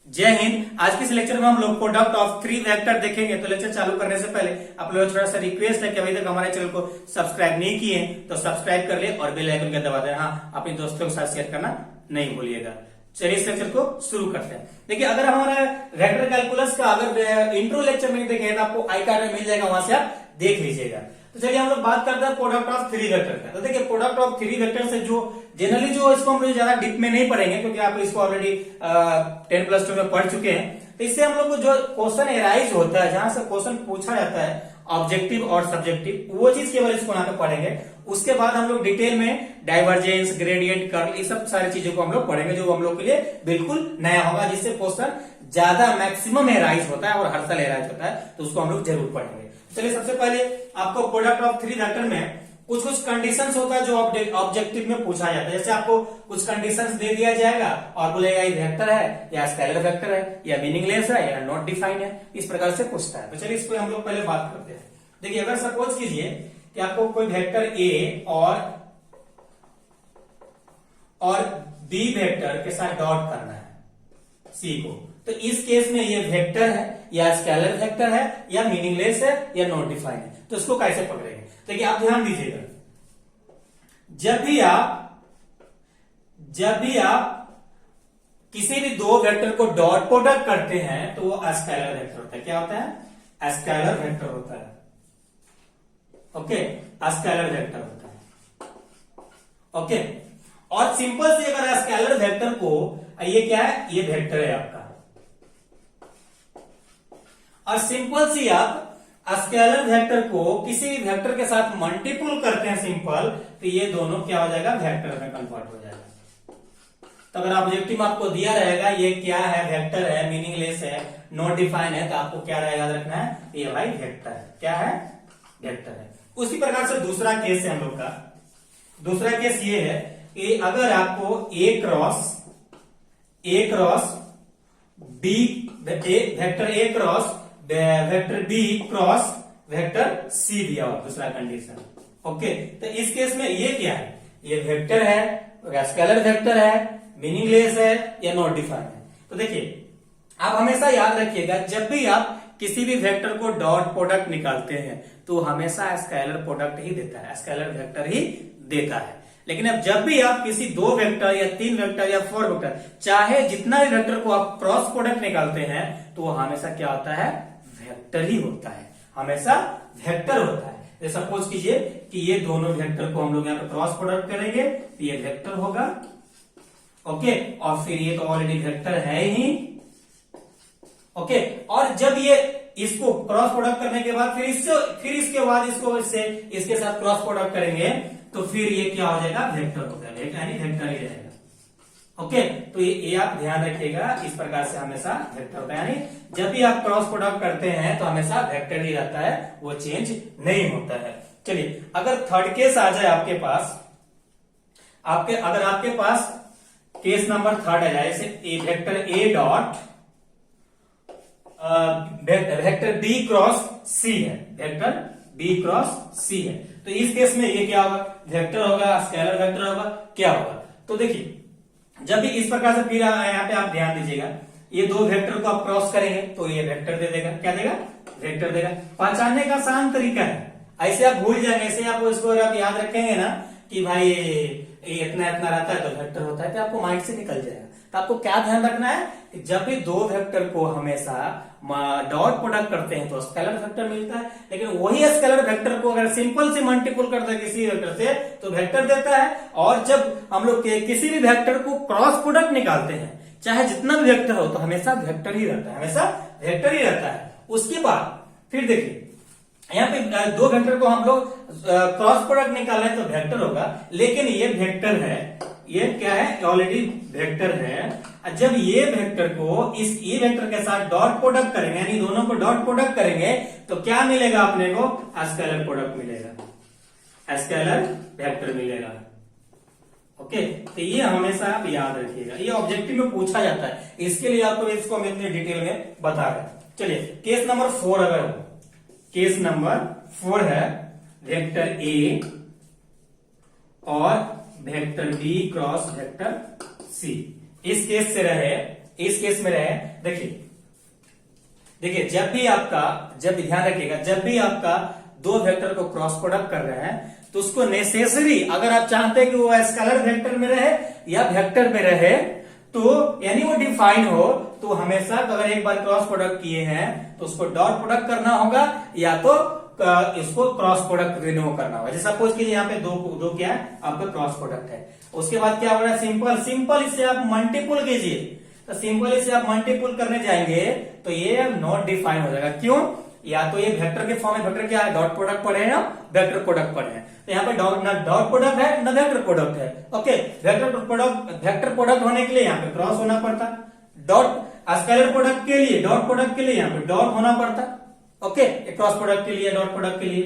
जय हिंद। आज के इस लेक्चर में हम लोग प्रोडक्ट ऑफ थ्री वेक्टर देखेंगे। तो लेक्चर चालू करने से पहले आप लोगों को थोड़ा सा रिक्वेस्ट है कि अभी तक हमारे चैनल को सब्सक्राइब नहीं किए तो सब्सक्राइब कर ले और बेल आइकन का दबा दें। हाँ, अपने दोस्तों के साथ शेयर करना नहीं भूलिएगा। चलिए इस लेक्चर को शुरू करते हैं। देखिए, अगर हमारा वेक्टर कैलकुलस का अगर इंट्रो लेक्चर नहीं देखे तो आपको आई कार्ड में मिल जाएगा, वहां से आप देख लीजिएगा। तो चलिए हम लोग बात करते हैं प्रोडक्ट ऑफ थ्री वेक्टर का। तो देखिए, प्रोडक्ट ऑफ थ्री वेक्टर से जो जनरली जो इसको हम लोग ज्यादा डीप में नहीं पढ़ेंगे क्योंकि आप इसको ऑलरेडी 10+2 में पढ़ चुके हैं। तो इससे हम लोग को जो क्वेश्चन एराइज होता है, जहां से क्वेश्चन पूछा जाता है ऑब्जेक्टिव और सब्जेक्टिव, वो चीज केवल इसको यहाँ पे पढ़ेंगे। उसके बाद हम लोग डिटेल में डाइवर्जेंस, ग्रेडियंट, कर्ल, ये सब सारी चीजों को हम लोग पढ़ेंगे जो हम लोग के लिए बिल्कुल नया होगा, जिससे क्वेश्चन ज्यादा मैक्सिमम एराइज होता है और हर साल एराइज होता है, तो उसको हम लोग जरूर पढ़ेंगे। चलिए, सबसे पहले आपको प्रोडक्ट ऑफ थ्री वेक्टर में कुछ कुछ कंडीशंस होता है जो ऑब्जेक्टिव में पूछा जाता है। जैसे आपको कुछ कंडीशंस दे दिया जाएगा और बोलेगा ये वेक्टर है या स्केलर वेक्टर है या मीनिंगलेस है या नॉट डिफाइंड है, इस प्रकार से पूछता है। तो चलिए इस पर हम लोग पहले बात करते हैं। देखिए, अगर सपोज कीजिए कि आपको कोई वेक्टर ए और बी वेक्टर के साथ डॉट करना है सी को, तो इस केस में ये वेक्टर है या स्केलर वेक्टर है या मीनिंगलेस है या नॉट डिफाइंड है, तो इसको कैसे पकड़ेंगे? देखिए, आप ध्यान दीजिएगा, जब भी आप किसी भी दो वेक्टर को डॉट प्रोडक्ट करते हैं तो वो स्केलर वेक्टर होता है। क्या होता है? स्केलर वेक्टर होता है। ओके, स्केलर वेक्टर होता है। ओके, और सिंपल से अगर स्केलर वेक्टर को, ये क्या है? ये वेक्टर है आपका, और सिंपल सी आप स्केलर वेक्टर को किसी भी वेक्टर के साथ मल्टीपल करते हैं सिंपल, तो ये दोनों क्या हो जाएगा? वेक्टर में कन्वर्ट हो जाएगा। तो अगर ऑब्जेक्टिव आपको दिया रहेगा ये क्या है? वेक्टर है, मीनिंगलेस है, नॉट डिफाइन है, तो आपको क्या याद रखना है? ये भाई वेक्टर है। क्या है? वेक्टर है। उसी प्रकार से दूसरा केस है हम लोग का। दूसरा केस ये है कि अगर आपको A cross B, vector A cross vector B cross vector C दिया हुआ, दूसरा कंडीशन। ओके, तो इस केस में ये क्या है? ये वेक्टर है, स्केलर वेक्टर है, मीनिंगलेस है या नॉट डिफाइंड है। तो देखिए, आप हमेशा याद रखिएगा, जब भी आप किसी भी वेक्टर को डॉट प्रोडक्ट निकालते हैं तो हमेशा स्केलर प्रोडक्ट ही देता है, स्केलर वेक्टर ही देता है। लेकिन अब जब भी आप किसी दो वेक्टर या तीन वेक्टर या फोर वेक्टर, चाहे जितना भी वेक्टर को आप क्रॉस प्रोडक्ट निकालते हैं, तो वो हमेशा क्या होता है? वेक्टर ही होता है, हमेशा वेक्टर होता है। जैसे सपोज कीजिए कि ये दोनों वेक्टर को हम लोग यहाँ पे क्रॉस प्रोडक्ट करेंगे तो ये वेक्टर होगा। ओके, और फिर ये तो ऑलरेडी वेक्टर है ही। ओके, और जब ये इसको क्रॉस प्रोडक्ट करने के बाद फिर इसके बाद इसके साथ क्रॉस प्रोडक्ट करेंगे तो फिर ये क्या हो जाएगा? वेक्टर हो जाएगा, यानी वेक्टर ही रहेगा। ओके, तो ये आप ध्यान रखिएगा, इस प्रकार से हमेशा वेक्टर होता है, यानी जब भी आप क्रॉस प्रोडक्ट करते हैं तो हमेशा वेक्टर ही रहता है, वो चेंज नहीं होता है। चलिए, अगर थर्ड केस आ जाए आपके पास, अगर आपके पास केस नंबर थर्ड आ जाए, जैसे vector A dot vector B cross C है, वेक्टर बी क्रॉस सी है, तो इस केस में ये क्या होगा? वेक्टर होगा, स्केलर वेक्टर होगा, क्या होगा? तो देखिए, जब भी इस प्रकार से, फिर यहाँ पे आप ध्यान दीजिएगा, ये दो वेक्टर को आप क्रॉस करेंगे तो ये वेक्टर दे देगा। क्या देगा? वेक्टर देगा। पहचानने का आसान तरीका है, ऐसे आप भूल जाएंगे, ऐसे आप इसको आप याद रखेंगे ना कि भाई ये इतना रहता है तो वेक्टर होता है, तो आपको माइंड से निकल जाएगा। तो आपको क्या ध्यान रखना है कि जब भी दो वेक्टर को हमेशा डॉट प्रोडक्ट करते हैं तो स्केलर वेक्टर मिलता है, लेकिन वही स्केलर वेक्टर को अगर सिंपल से मल्टीपल करते हैं किसी वेक्टर से तो वेक्टर देता है। और जब हम लोग किसी भी वेक्टर को क्रॉस प्रोडक्ट निकालते हैं, चाहे जितना भी वेक्टर हो, तो हमेशा वेक्टर ही रहता है, हमेशा वेक्टर ही रहता है। उसके बाद फिर देखिए, यहाँ पे दो वेक्टर को हम लोग क्रॉस प्रोडक्ट निकाल रहे हैं तो वेक्टर होगा, लेकिन ये वेक्टर है, ये क्या है? ऑलरेडी वेक्टर है। जब ये वेक्टर को इस ये वेक्टर के साथ डॉट प्रोडक्ट करेंगे, यानी दोनों को डॉट प्रोडक्ट करेंगे, तो क्या मिलेगा अपने को? स्केलर प्रोडक्ट मिलेगा, स्केलर वेक्टर मिलेगा। ओके, तो ये हमेशा आप याद रखिएगा, ये ऑब्जेक्टिव में पूछा जाता है, इसके लिए आपको इसको हम इतने डिटेल में बता रहे हैं। चलिए, केस नंबर 4 अगर हो, केस नंबर 4 है वेक्टर ए और vector B cross vector C. इस केस से रहे इस केस में रहे, देखिए जब भी ध्यान रखिएगा, जब भी आपका दो वेक्टर को क्रॉस प्रोडक्ट कर रहे हैं तो उसको नेसेसरी, अगर आप चाहते हैं कि वो स्केलर वेक्टर में रहे या वेक्टर में रहे, तो यानी वो डिफाइन हो, तो हमेशा अगर एक बार क्रॉस प्रोडक्ट किए हैं तो उसको डॉट प्रोडक्ट करना होगा या तो इसको क्रॉस प्रोडक्ट रिन्यू करना होगा। जैसे सपोज कीजिए यहाँ पे दो क्या है आपका क्रॉस प्रोडक्ट है, उसके बाद क्या हो रहा है, सिंपल इसे आप मल्टीपुल कीजिए, तो सिंपल इसे आप मल्टीपुल करने जाएंगे तो ये नॉट डिफाइन हो जाएगा। क्यों? या तो ये वेक्टर के फॉर्म में, वेक्टर क्या है, डॉट प्रोडक्ट पढ़े हैं ना, वेक्टर प्रोडक्ट पढ़े हैं, तो यहाँ पे ना डॉट प्रोडक्ट है ना वेक्टर प्रोडक्ट है। ओके, वेक्टर प्रोडक्ट होने के लिए यहाँ पे क्रॉस होना पड़ता, डॉट स्केलर प्रोडक्ट के लिए, डॉट प्रोडक्ट के लिए यहाँ पे डॉट होना पड़ता। ओके, क्रॉस प्रोडक्ट के लिए, डॉट प्रोडक्ट के लिए,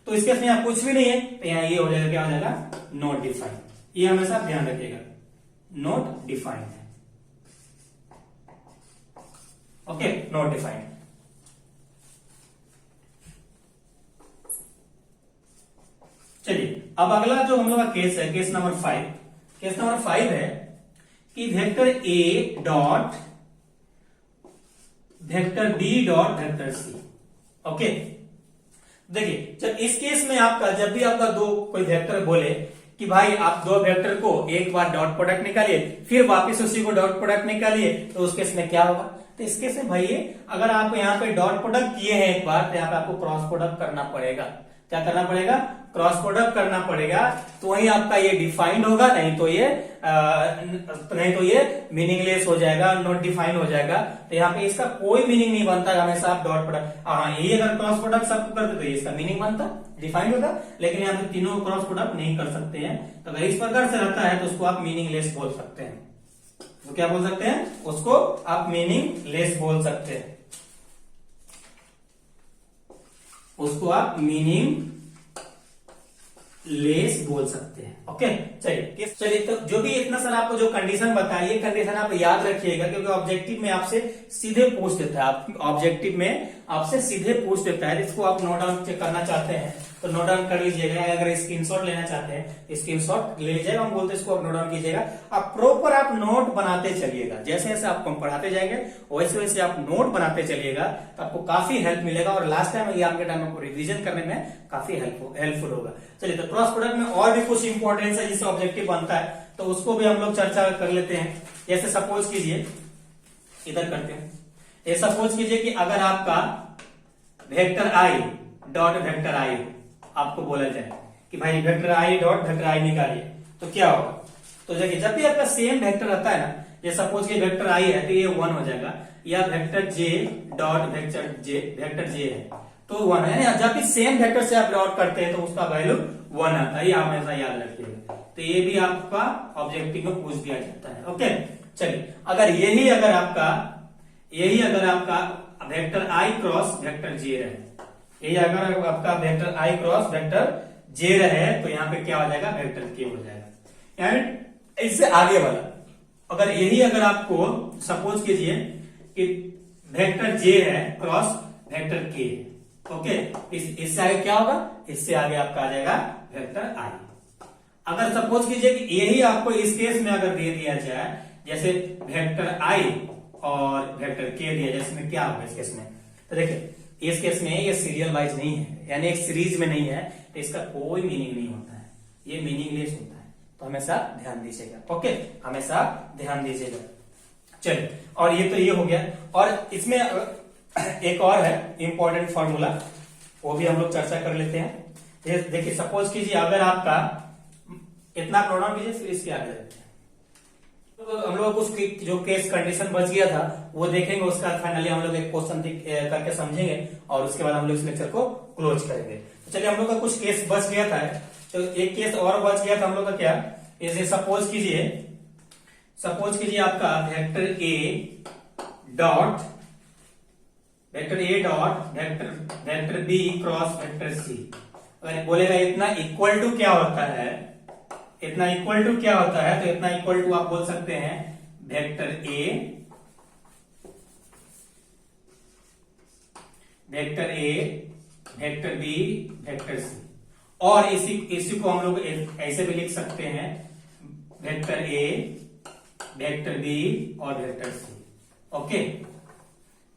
तो इसके में यहाँ कुछ भी नहीं है, तो यहाँ ये हो जाएगा, क्या हो जाएगा, नॉट डिफाइंड। ये हमेशा ध्यान रखिएगा, नॉट डिफाइंड है। Okay, not defined. चलिए अब अगला जो हम लोग का केस है, केस नंबर 5। केस नंबर 5 है कि vector A dot vector B dot vector C. Okay, देखिए जब इस केस में आपका, जब भी आपका दो कोई वेक्टर बोले कि भाई आप दो वेक्टर को एक बार डॉट प्रोडक्ट निकालिए फिर वापस उसी को डॉट प्रोडक्ट निकालिए, तो उस केस में क्या होगा, तो इस केस में भाई अगर आप यहाँ पे डॉट प्रोडक्ट किए हैं एक बार, तो यहाँ पे आपको क्रॉस प्रोडक्ट करना पड़ेगा। क्या करना पड़ेगा, क्रॉस प्रोडक्ट करना पड़ेगा, तो वही आपका ये डिफाइंड होगा, नहीं तो ये मीनिंगलेस हो जाएगा, नॉट डिफाइंड हो जाएगा। तो यहाँ पे इसका कोई मीनिंग नहीं बनता, हमेशा आप डॉट प्रोडक्ट, हाँ ये अगर क्रॉस प्रोडक्ट सबको करते तो इसका मीनिंग बनता, डिफाइंड होता, लेकिन यहाँ पे तीनों क्रॉस प्रोडक्ट नहीं कर सकते हैं। तो अगर इस प्रकार से रहता है तो उसको आप मीनिंगलेस बोल सकते हैं। तो क्या बोल सकते हैं, उसको आप मीनिंगलेस बोल सकते हैं, उसको आप मीनिंग लेस बोल सकते हैं। ओके, चलिए तो जो भी इतना सारा आपको जो कंडीशन बताई, ये कंडीशन आप याद रखिएगा, क्योंकि ऑब्जेक्टिव में आपसे सीधे पूछ देता है, आप ऑब्जेक्टिव में आपसे सीधे पूछ देता है। इसको आप नोट डाउन करना चाहते हैं तो नोट डाउन कर लीजिएगा, अगर स्क्रीनशॉट लेना चाहते हैं स्क्रीनशॉट ले लीजिएगा, हम बोलते हैं इसको नोट डाउन कीजिएगा। आप प्रॉपर आप नोट बनाते चलिएगा, जैसे जैसे आप पढ़ाते जाएंगे वैसे वैसे आप नोट बनाते चलिएगा, तो आपको काफी हेल्प मिलेगा और लास्ट टाइम एग्जाम के टाइम आपको रिविजन करने में काफी हेल्पफुल होगा। चलिए, तो क्रॉस प्रोडक्ट में और भी कुछ इंपॉर्टेंस है जिससे ऑब्जेक्टिव बनता है, तो उसको भी हम लोग चर्चा कर लेते हैं। जैसे सपोज कीजिए, इधर करते हैं, ये सपोज कीजिए कि अगर आपका वेक्टर आई डॉट वेक्टर आई आपको बोला जाए कि भाई वेक्टर आई डॉट वेक्टर आई निकालिए, तो क्या होगा। तो देखिए जब भी आपका सेम वेक्टर आता है ना, ये सपोज कि वेक्टर आई है तो ये 1 हो जाएगा, या वेक्टर जे डॉट वेक्टर जे है तो 1 है। जब भी सेम वेक्टर से आप डॉट करते हैं तो उसका वैल्यू 1 आता है, ये आप हमेशा याद रखिएगा। तो ये भी आपका ऑब्जेक्टिव में पूछ दिया जाता है। ओके, चलिए यही अगर आपका वेक्टर आई क्रॉस वेक्टर जे रहे, यही अगर आपका वेक्टर आई क्रॉस वेक्टर जे रहे, तो यहाँ पे क्या हो जाएगा, वेक्टर के हो जाएगा। यानी इससे आगे वाला अगर आपको सपोज कीजिए कि वेक्टर जे है क्रॉस वेक्टर के, ओके, इससे आगे क्या होगा, इससे आगे आपका आ जाएगा वेक्टर आई। अगर सपोज कीजिए कि यही आपको इस केस में अगर दे दिया जाए, जैसे वेक्टर आई और वेक्टर के दिया, जैसे क्या होगा इस केस में, तो देखिए इस केस में ये सीरियल वाइज नहीं है, यानी एक सीरीज में नहीं है, तो इसका कोई मीनिंग नहीं होता है, ये मीनिंगलेस होता है। तो हमेशा ध्यान दीजिएगा। ओके, हमेशा ध्यान दीजिएगा। चलिए, और ये तो ये हो गया, और इसमें एक और है इंपॉर्टेंट फॉर्मूला, वो भी हम लोग चर्चा कर लेते हैं। देखिए सपोज कीजिए अगर आपका इतना प्रोनाउन कीजिए, फिर इसके आगे जाते हैं, तो हम लोग कुछ जो केस कंडीशन बच गया था वो देखेंगे, उसका फाइनली हम लोग एक क्वेश्चन करके समझेंगे और उसके बाद हम लोग इस लेक्चर को क्लोज करेंगे। तो चलिए, हम लोग का कुछ केस बच गया था, तो एक केस और बच गया था हम लोग का, क्या, जैसे सपोज कीजिए आपका vector A dot vector B cross vector C. अगर बोलेगा इतना इक्वल टू क्या होता है, तो इतना इक्वल टू आप बोल सकते हैं vector A vector B vector C, और इसी को हम लोग ऐसे भी लिख सकते हैं वेक्टर ए वेक्टर बी और वेक्टर सी। ओके,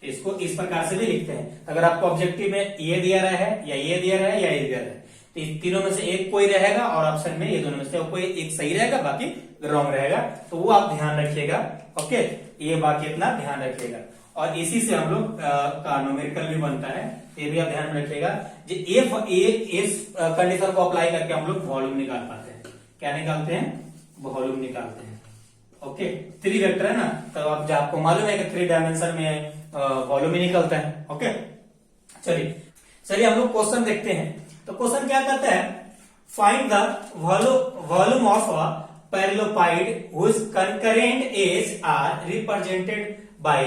इसको इस प्रकार से भी लिखते हैं। अगर आपको ऑब्जेक्टिव में ये दिया रहा है या ये दिया रहा है या ये दिया रहा है, तो इन तीनों में से एक कोई रहेगा और ऑप्शन में ये दोनों में से कोई एक सही रहेगा, बाकी रॉन्ग रहेगा, तो वो आप ध्यान रखिएगा। ओके, ये बाकी इतना ध्यान रखिएगा। और इसी से हम लोग का न्यूमेरिकल भी बनता है, ये भी आप ध्यान में रखिएगा। इस कंडीशन को अप्लाई करके हम लोग वॉल्यूम निकाल पाते हैं। क्या निकालते हैं? वॉल्यूम निकालते हैं। ओके, 3 वेक्टर है ना, तो आपको मालूम है कि 3 डायमेंशन में वॉल्यूम ही निकलता है। ओके, चलिए हम लोग क्वेश्चन देखते हैं। तो क्वेश्चन क्या कहता है? Find the volume of a parallelopiped whose concurrent edge are represented by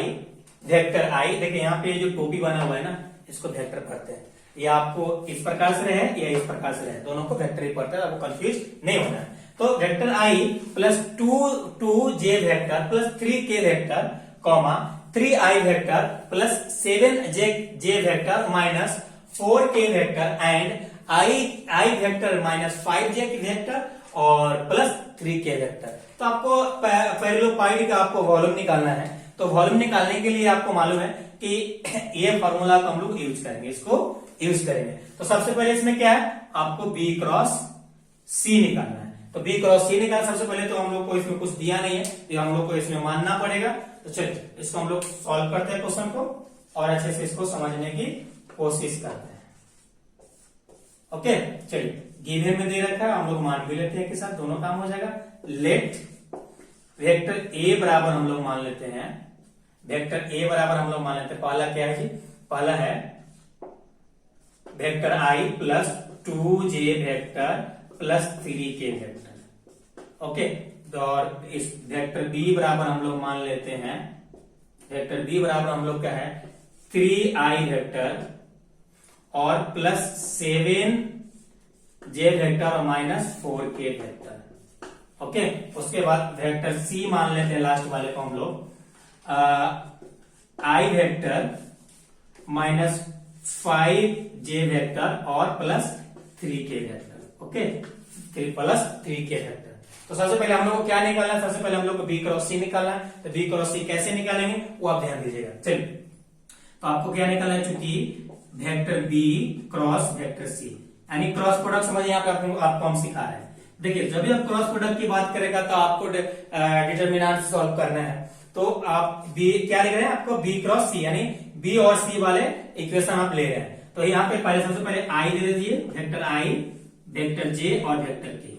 vector i. देखिए यहाँ पे जो टोपी बना हुआ है ना, इसको वेक्टर पढ़ते हैं। ये आपको इस प्रकार से रहे या इस प्रकार से रहे, दोनों को वेक्टर ही पढ़ते हैं, आपको कंफ्यूज नहीं होना है। तो vector i plus 2 J vector plus 3 के वेक्टर कॉमा 3 आई वेक्टर प्लस 7 जे वेक्टर माइनस 4 के vector and I vector minus 5 J vector और प्लस 3 के वेक्टर। तो आपको पैरेललोपाइड का आपको वॉल्यूम निकालना है। तो वॉल्यूम निकालने के लिए आपको मालूम है कि ये फॉर्मूला को हम लोग यूज करेंगे, इसको यूज करेंगे। तो सबसे पहले इसमें क्या है? आपको बी क्रॉस सी निकालना है। तो बी क्रॉस सी निकाल सबसे पहले, तो हम लोग को इसमें कुछ दिया नहीं है, तो हम लोग को इसमें मानना पड़ेगा। तो चलिए इसको हम लोग सॉल्व करते हैं क्वेश्चन को और अच्छे से इसको समझने की कोशिश करते हैं। ओके, चलिए गिवन में दे रखा है, हम लोग मान भी लेते हैं, के साथ दोनों काम हो जाएगा। लेट वेक्टर ए बराबर हम लोग मान लेते हैं, वेक्टर ए बराबर हम लोग मान लेते हैं। पहला क्या है जी? पहला है vector i plus 2 J vector plus 3 के वेक्टर। ओके, और इस वेक्टर बी बराबर हम लोग मान लेते हैं, वेक्टर बी बराबर हम लोग क्या है? 3 आई वेक्टर और प्लस 7 जे वेक्टर और माइनस 4 के वेक्टर। ओके, उसके बाद वेक्टर सी मान लेते हैं, लास्ट वाले को हम लोग आई वेक्टर माइनस 5 जे वेक्टर और प्लस 3 के वेक्टर। ओके, 3 प्लस 3 के वेक्टर। तो सबसे पहले हम लोग को क्या निकालना है? सबसे पहले हम लोग को बी क्रॉस सी निकालना है। तो बी क्रॉस सी कैसे निकालेंगे वो आप ध्यान दीजिएगा। चलिए, तो आपको क्या निकालना है? चूंकि vector B cross vector C यानी क्रॉस प्रोडक्ट, समझिए यहाँ पे आपको हम सिखा रहे हैं। देखिए, जब भी आप क्रॉस प्रोडक्ट की बात करेगा तो आपको डिटरमिनेंट सॉल्व करना है। तो आप बी क्या लिख रहे हैं? आपको बी क्रॉस सी यानी बी और सी वाले इक्वेशन आप ले रहे हैं। तो यहाँ पे पहले सबसे पहले आई दे दीजिए, वेक्टर आई, वेक्टर जे और वेक्टर के।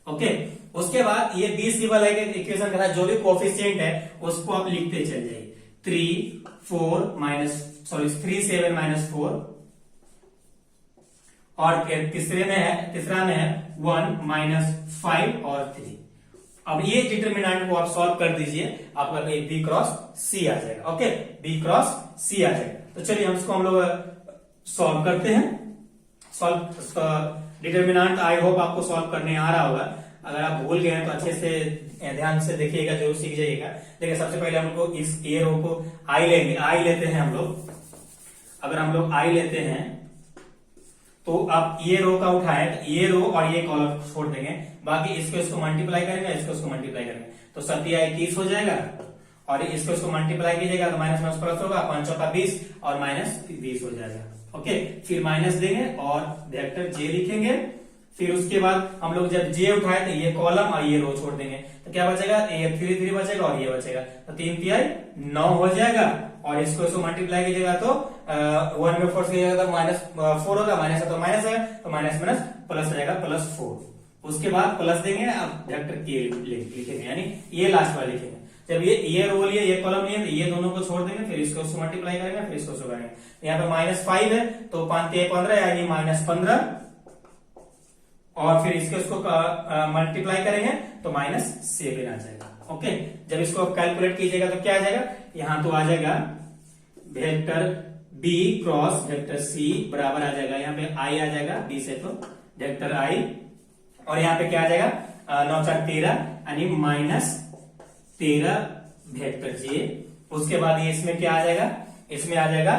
ओके, उसके बाद ये बी सी वाला इक्वेशन के साथ जो भी कोफिशिएंट है उसको आप लिखते चल जाइए। 3 7 माइनस 4 और तीसरा में है 1 माइनस 5 और 3। अब ये डिटरमिनेंट को आप सॉल्व कर दीजिए, आपका बी क्रॉस सी आ जाएगा। ओके, बी क्रॉस सी आ जाएगा। तो चलिए हम लोग सॉल्व करते हैं। डिटरमिनेंट आई होप आपको सॉल्व करने आ रहा होगा। अगर आप भूल गए हैं तो अच्छे से ध्यान से देखिएगा, जरूर सीख जाइएगा। देखिए, सबसे पहले हम लोग इस ए रो को आई लेते हैं हम लोग। अगर हम लोग आई लेते हैं तो आप ये रो का उठाएं तो ये रो और ये कॉलम छोड़ देंगे, बाकी इसको मल्टीप्लाई करेंगे, इसको मल्टीप्लाई करेंगे तो 27 हो जाएगा और इसको मल्टीप्लाई कीजिएगा तो माइनस माइनस प्लस होगा, 5 चौका 20 और माइनस 20 हो जाएगा। ओके, फिर माइनस देंगे और वेक्टर जे लिखेंगे। फिर उसके बाद हम लोग जब जे उठाए तो ये कॉलम और ये रो छोड़ देंगे तो क्या बचेगा? ये 3 बचेगा और ये बचेगा, तो 3 3 9 हो जाएगा। और इसको मल्टीप्लाई कीजिएगा तो 1 में 4 से तो माइनस 4 होगा, माइनस है तो माइनस है, तो माइनस माइनस प्लस हो जाएगा, प्लस 4। उसके बाद प्लस देंगे, अब वेक्टर के लिखेंगे यानी ये लास्ट वाला लिखेंगे। जब ये रो लिए, ये कॉलम लिए, तो ये दोनों को छोड़ देंगे, फिर इसको मल्टीप्लाई करेंगे, फिर इसको करेंगे। यहाँ पे माइनस 5 है तो 5 3 15 यानी माइनस 15 और फिर इसको मल्टीप्लाई करेंगे तो माइनस 7 आ जाएगा। ओके, जब इसको कैलकुलेट कीजिएगा तो क्या आ जाएगा? यहां तो आ जाएगा vector B cross vector C बराबर आ जाएगा, यहाँ पे आई आ जाएगा बी से, तो वेक्टर आई और यहाँ पे क्या आ जाएगा? 9 4 13 यानी माइनस 13 वेक्टर जे। उसके बाद ये इसमें क्या आ जाएगा? इसमें आ जाएगा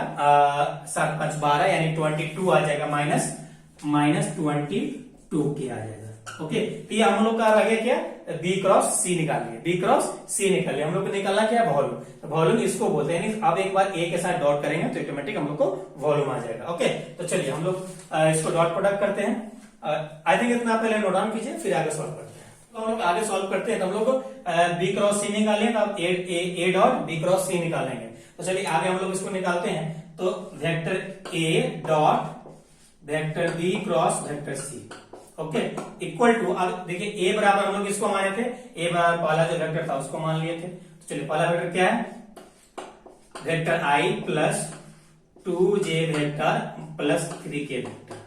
7 5 12 यानी 22 आ जाएगा, माइनस 22 के आ जाएगा। ओके, तो ये हम लोग का रह गया क्या, बी क्रॉस सी निकाल लिया, बी क्रॉस सी निकाल लिया। हम लोग को निकालना क्या, वॉल्यूम। तो वॉल्यूम इसको बोलते हैं, अब एक बार ए के साथ डॉट करेंगे तो ऑटोमेटिक हम लोग को वॉल्यूम आ जाएगा। ओके, तो चलिए हम लोग इसको डॉट प्रोडक्ट करते हैं। आई थिंक इतना पहले नोट डाउन कीजिए, फिर आगे सॉल्व करते हैं। तो हम लोग आगे सॉल्व करते हैं, तो हम लोग बी क्रॉस सी निकालें, तो अब ए डॉट बी क्रॉस सी निकालेंगे। तो चलिए आगे हम लोग इसको निकालते हैं। तो vector A dot vector B cross vector C, okay, equal to, अब देखिए ए बराबर हम लोग इसको माने थे, ए बराबर पहला जो वेक्टर था उसको मान लिए थे। तो चलिए पहला वेक्टर क्या है, vector i plus 2j vector plus 3k vector.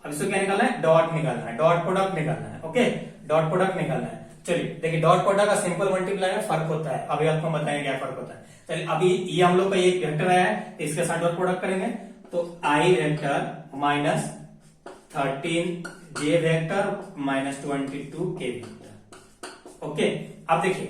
अब इसको क्या निकालना है, डॉट निकालना है, डॉट प्रोडक्ट निकालना है। ओके, डॉट प्रोडक्ट निकालना है। चलिए देखिए, डॉट प्रोडक्ट का सिंपल मल्टीप्लाई में फर्क होता है, अभी आपको बताएंगे क्या फर्क होता है। चलिए अभी ये हम लोग का एक वेक्टर आया है, इसके साथ डॉट प्रोडक्ट करेंगे, तो i vector minus 13j vector minus 22k vector. Okay, अब देखिए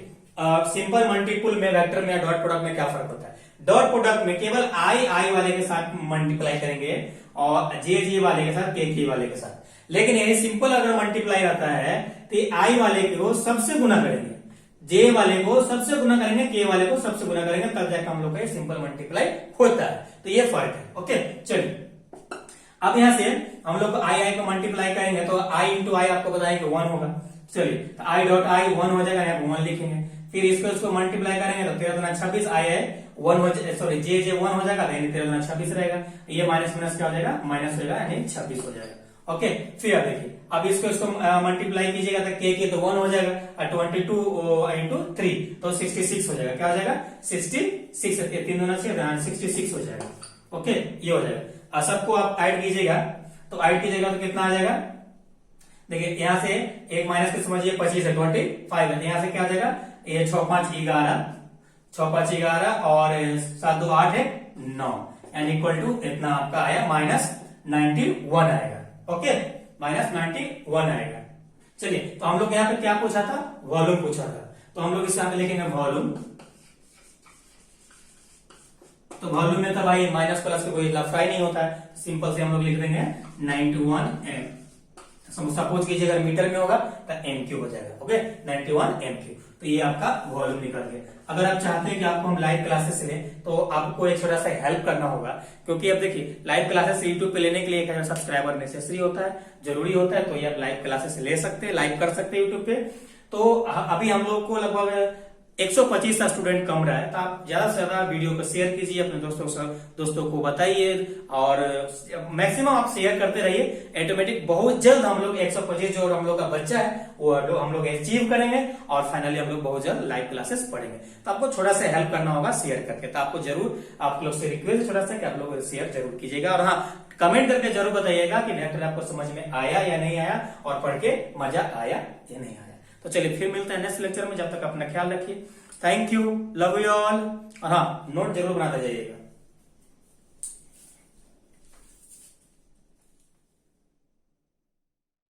सिंपल मल्टीपल में वेक्टर में डॉट प्रोडक्ट में क्या फर्क होता है। डॉट प्रोडक्ट में केवल आई वाले के साथ मल्टीप्लाई करेंगे और जे वाले के साथ के वाले के साथ। लेकिन यही सिंपल अगर मल्टीप्लाई आता है तो आई वाले को सबसे गुना करेंगे, जे वाले को सबसे गुना करेंगे, के वाले को सबसे गुना करेंगे, तब जाकर हम लोग का सिंपल मल्टीप्लाई होता है। तो ये फर्क है। ओके, चलिए अब यहां से हम लोग आई को मल्टीप्लाई करेंगे, तो आई इंटू आई आपको बताएंगे 1 होगा। चलिए तो आई डॉट आई 1 हो जाएगा, यहाँ 1 लिखेंगे। फिर इसको मल्टीप्लाई करेंगे तो 13×26 आई है 1 हो जाएगा, सॉरी जे 1 हो जाएगा, यानी 13×26 रहेगा। ये माइनस माइनस क्या हो जाएगा, माइनस हो जाएगा, यानी 26 हो जाएगा। ओके, फिर अब देखिए, अब इसको मल्टीप्लाई कीजिएगा तो के तो 1 हो जाएगा, और 22 इंटू 3 तो 66 हो जाएगा। क्या हो जाएगा, 66, 3 दूना 66 हो जाएगा। ओके, ये हो जाएगा। सबको आप ऐड कीजिएगा, तो ऐड कीजिएगा तो कितना आ जाएगा, देखिए यहां से एक माइनस के समझिए 25 है, 25 है, यहां से क्या आ जाएगा, ये 6 5 11, 6 5 11 और 7 2 8 है 9, एंड इक्वल टू इतना आपका आया -91 आएगा। ओके, -91 आएगा। चलिए, तो हम लोग यहाँ पे क्या पूछा था, वॉल्यूम पूछा था, तो हम लोग इस यहाँ पे लिखेंगे वॉल्यूम। तो वॉल्यूम में तो भाई माइनस प्लस का कोई लफड़ा ही नहीं होता है, सिंपल से हम लोग लिख देंगे 91 m। सपोज कीजिए अगर मीटर में होगा तो MQ हो जाएगा। Okay, 91 MQ। तो ये आपका वॉल्यूम निकल गया। अगर आप चाहते हैं कि आपको हम लाइव क्लासेस लें तो आपको एक छोटा सा हेल्प करना होगा, क्योंकि अब देखिए लाइव क्लासेस यूट्यूब पे लेने के लिए 1000 सब्सक्राइबर नेसेसरी होता है, जरूरी होता है। तो ये आप लाइव क्लासेस ले सकते हैं, लाइव कर सकते हैं यूट्यूब पे। तो अभी हम लोग को लगभग 125 का स्टूडेंट कम रहा है, तो आप ज्यादा से ज्यादा वीडियो को शेयर कीजिए, अपने दोस्तों को बताइए, और मैक्सिमम आप शेयर करते रहिए। ऑटोमेटिक बहुत जल्द हम लोग 125 जो हम लोग का बच्चा है वो हम लोग अचीव करेंगे, और फाइनली हम लोग बहुत जल्द लाइव क्लासेस पढ़ेंगे। तो आपको थोड़ा सा हेल्प करना होगा शेयर करके। तो आपको जरूर, आप लोग से रिक्वेस्ट थोड़ा सा कि आप लोग शेयर जरूर कीजिएगा, और हाँ, कमेंट करके जरूर बताइएगा कि वेक्टर आपको समझ में आया या नहीं आया, और पढ़ के मजा आया या नहीं आया। तो चलिए फिर मिलते हैं नेक्स्ट लेक्चर में, जब तक अपना ख्याल रखिए। Thank you, love you all. और हाँ, नोट जरूर बनाते जाइएगा।